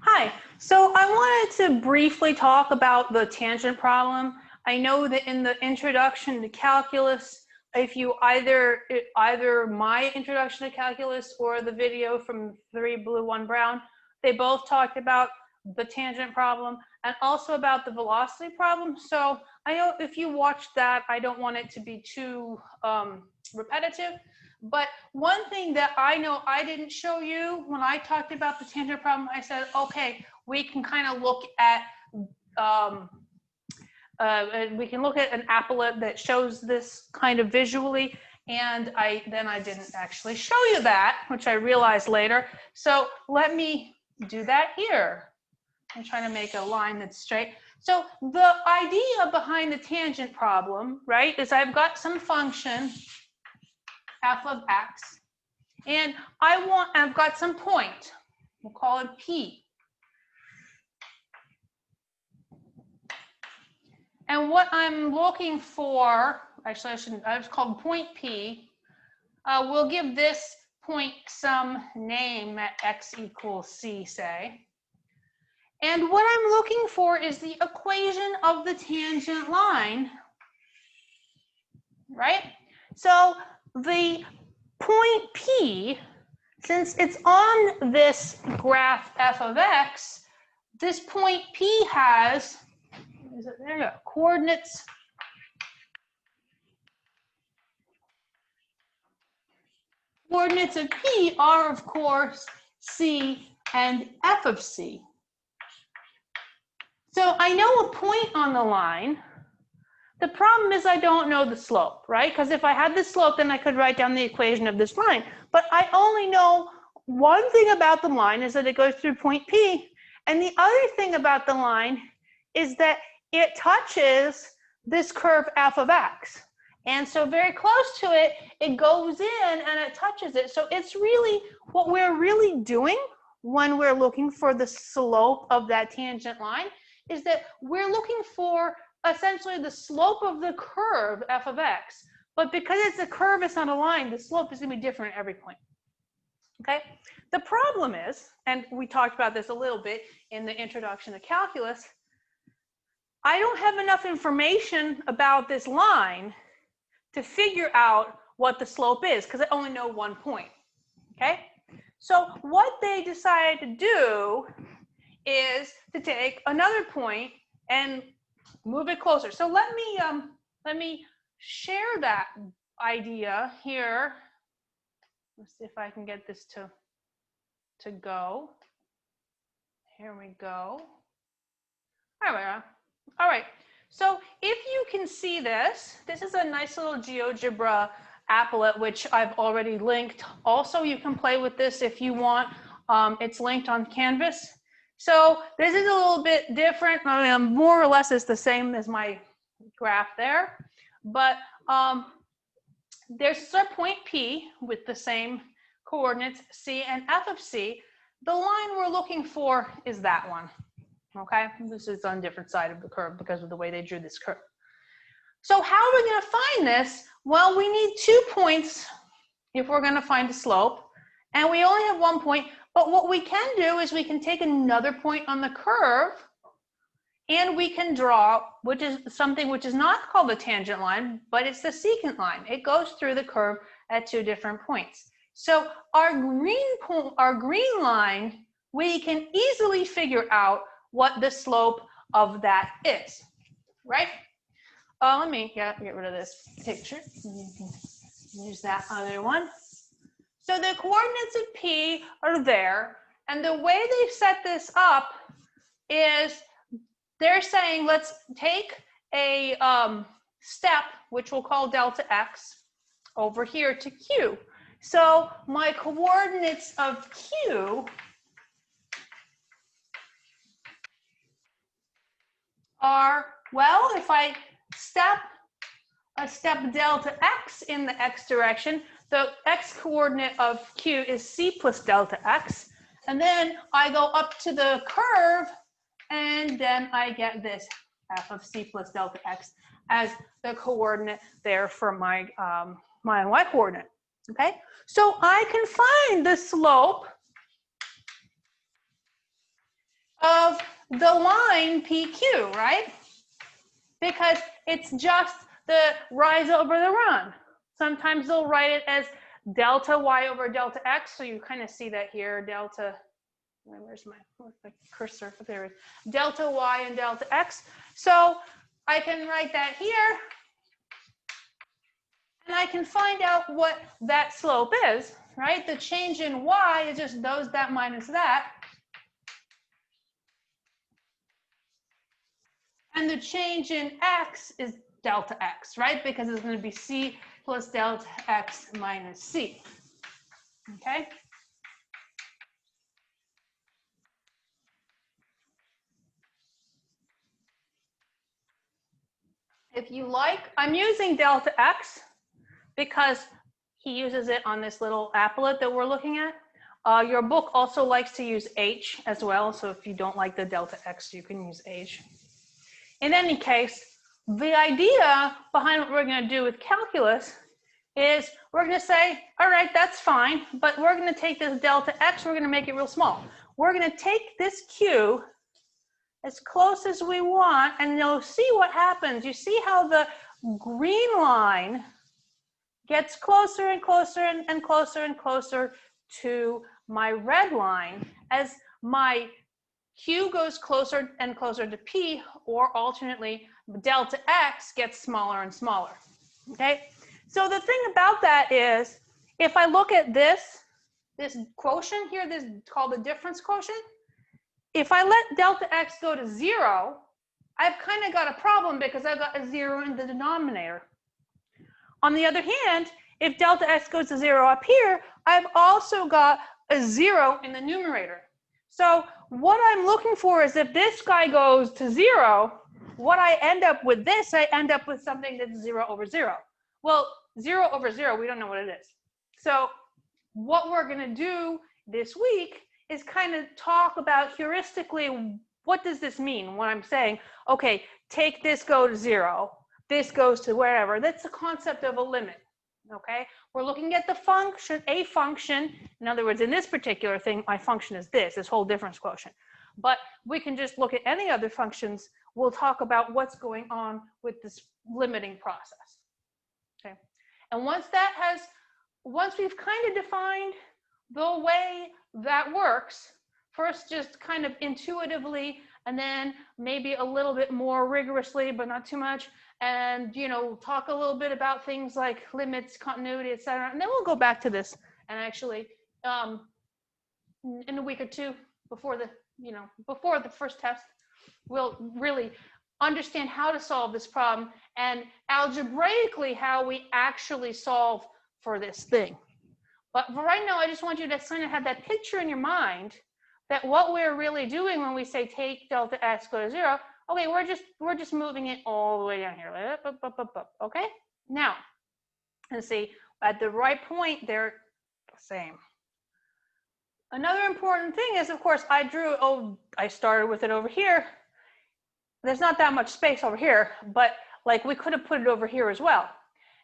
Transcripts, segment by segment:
Hi, so I wanted to briefly talk about the tangent problem. I know that in the introduction to calculus, if you either my introduction to calculus or the video from 3 Blue 1 Brown, they both talked about the tangent problem and also about the velocity problem. So I know if you watched that, I don't want it to be too repetitive. But one thing that I know I didn't show you when I talked about the tangent problem, I said, okay, we can kind of look at we can look at an applet that shows this kind of visually, and then I didn't actually show you that, which I realized later. So let me do that here. I'm trying to make a line that's straight. So the idea behind the tangent problem, right, is I've got some function f of x, and I've got some point. We'll call it p. And what I'm looking for, actually I was called point p. We'll give this point some name at x equals c, say. And what I'm looking for is the equation of the tangent line, right? So the point P, since it's on this graph f of x, this point P has, there you go, coordinates of P are, of course, C and f of C. So I know a point on the line. The problem is I don't know the slope, right? Because if I had the slope, then I could write down the equation of this line. But I only know one thing about the line is that it goes through point P. And the other thing about the line is that it touches this curve f of x. And so very close to it, it goes in and it touches it. So it's really what we're really doing when we're looking for the slope of that tangent line is that we're looking for essentially the slope of the curve f of x. But because it's a curve, it's not a line, the slope is going to be different at every point. Okay? The problem is, and we talked about this a little bit in the introduction to calculus, I don't have enough information about this line to figure out what the slope is because I only know one point. Okay? So what they decided to do is to take another point and move it closer. So let me share that idea here. Let's see if I can get this to go. Here we go. There we are. All right. So if you can see this, this is a nice little GeoGebra applet, which I've already linked. Also, you can play with this if you want. It's linked on Canvas. So this is a little bit different. I mean, more or less it's the same as my graph there. But there's a point P with the same coordinates, C and f of C. The line we're looking for is that one. Okay, this is on a different side of the curve because of the way they drew this curve. So how are we going to find this? Well, we need 2 points if we're going to find a slope. And we only have 1 point. But what we can do is we can take another point on the curve and we can draw, which is something which is not called the tangent line, but it's the secant line. It goes through the curve at 2 different points. So our green line, we can easily figure out what the slope of that is, right? Let me get rid of this picture. You can use that other one. So the coordinates of P are there, and the way they've set this up is they're saying let's take a step, which we'll call delta x, over here to Q. So my coordinates of Q are, well, if I step delta x in the x direction, the x coordinate of Q is c plus delta x. And then I go up to the curve, and then I get this f of c plus delta x as the coordinate there for my, my y coordinate. Okay? So I can find the slope the line PQ, right? Because it's just the rise over the run. Sometimes they'll write it as delta y over delta x, so you kind of see that here, delta, where's my cursor? There it is. Delta y and delta x. So I can write that here, and I can find out what that slope is, right? The change in y is just that minus that. And the change in x is delta x, right? Because it's going to be c plus delta x minus c. Okay? If you like, I'm using delta x because he uses it on this little applet that we're looking at. Your book also likes to use h as well, so if you don't like the delta x, you can use h. In any case, the idea behind what we're going to do with calculus is we're going to say, all right, that's fine, but we're going to take this delta x, we're going to make it real small. We're going to take this q as close as we want, and you'll see what happens. You see how the green line gets closer and closer and closer and closer to my red line as my q goes closer and closer to p, or alternately, delta x gets smaller and smaller, okay? So the thing about that is, if I look at this quotient here, this is called the difference quotient. If I let delta x go to 0, I've kind of got a problem because I've got a 0 in the denominator. On the other hand, if delta x goes to 0 up here, I've also got a 0 in the numerator. So what I'm looking for is if this guy goes to 0, what I end up with this, I end up with something that's 0 over 0. Well, 0 over 0, we don't know what it is. So what we're going to do this week is kind of talk about heuristically, what does this mean when I'm saying, okay, take this, go to 0, this goes to wherever. That's the concept of a limit, okay? We're looking at the function, a function. In other words, in this particular thing, my function is this whole difference quotient. But we can just look at any other functions. We'll talk about what's going on with this limiting process, okay? And once we've kind of defined the way that works, first just kind of intuitively, and then maybe a little bit more rigorously, but not too much, and talk a little bit about things like limits, continuity, etc. And then we'll go back to this, and actually in a week or two before the first test, we'll really understand how to solve this problem and algebraically how we actually solve for this thing. But for right now, I just want you to kind of have that picture in your mind that what we're really doing when we say take delta x go to 0, okay, we're just moving it all the way down here. Okay? Now, let's see, at the right point, they're the same. Another important thing is, of course, I started with it over here. There's not that much space over here, but like we could have put it over here as well.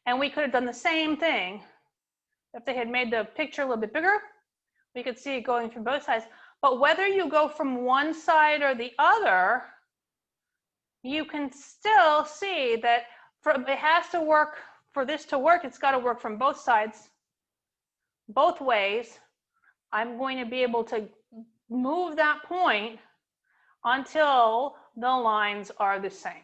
And we could have done the same thing. If they had made the picture a little bit bigger, we could see it going from both sides. But whether you go from one side or the other, you can still see that it has to work, for this to work, it's got to work from both sides, both ways. I'm going to be able to move that point until the lines are the same.